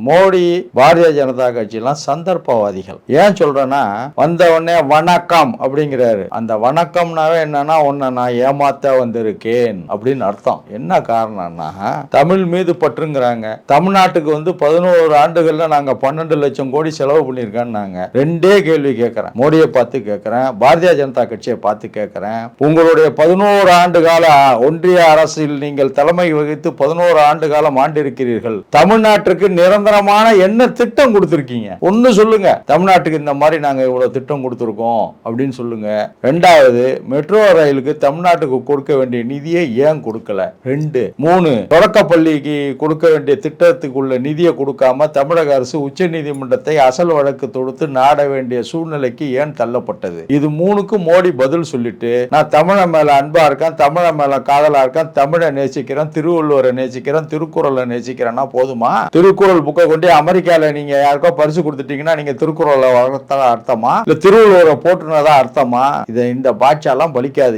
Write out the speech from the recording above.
மோடி பாரதிய ஜனதா கட்சியெல்லாம் சந்தர்ப்பவாதிகள். ஏன் சொல்றேன்னா, வந்த உடனே வணக்கம் அப்படிங்கிறாரு. அந்த வணக்கம்னாவே என்னன்னா, உன்னை நான் ஏமாத்த வந்திருக்கேன் அப்படின்னு அர்த்தம். என்ன காரணம்னா, தமிழ் மீது பற்றுங்கிறாங்க. தமிழ்நாட்டுக்கு 11 ஆண்டுகள்ல நாங்க 12 லட்சம் கோடி செலவு பண்ணியிருக்கோம். ரெண்டே கேள்வி கேட்கிறேன், மோடியை பார்த்து கேட்கிறேன், பாரதிய ஜனதா கட்சியை பார்த்து கேட்கிறேன். உங்களுடைய 11 ஆண்டு கால ஒன்றிய அரசில் நீங்கள் தலைமை வகித்து 11 ஆண்டு காலம் ஆண்டிருக்கிறீர்கள். தமிழ்நாட்டுக்கு நிரந்தரமான என்ன திட்டம் கொடுத்திருக்கீங்க? ஒன்னு சொல்லுங்க, தமிழ்நாட்டுக்கு இந்த மாதிரி நாங்க இவ்வளவு திட்டம் கொடுத்திருக்கோம் அப்படின்னு சொல்லுங்க. ரெண்டாவது, மெட்ரோ ரயிலுக்கு தமிழ்நாட்டுக்கு கொடுக்க வேண்டிய நிதியை ஏன் கொடுக்கல? 2, 3, தொடக்கப்பள்ளிக்கு கொடுக்க வேண்டிய திட்டத்துக்குள்ள நிதியை கொடுக்காம தமிழக அரசு உச்ச நீதிமன்றத்தை அசல் வழக்கு தொடுத்து நாட வேண்டிய சூழ்நிலைக்கு ஏன் தள்ளப்பட்டது? இது 3க்கும் மோடி பதில் சொல்லிட்டு, நான் தமிழ மேல அன்பா இருக்கேன், தமிழ மேல காதலா இருக்கேன், தமிழை நேசிக்கிறேன், திருவள்ளுவரை நேசிக்கிறேன், திருக்குறளை நேசிக்கிறேன்னா போதுமா? திருக்குறள் புக்கை கொண்டு அமெரிக்கால நீங்க யாருக்கோ பரிசு கொடுத்துட்டீங்கன்னா நீங்க திருக்குறளை வளர்த்தா அர்த்தமா? இல்ல திருவள்ளுவரை போட்டுனதா அர்த்தமா? இந்த பாட்சாலாம் பலிக்காது.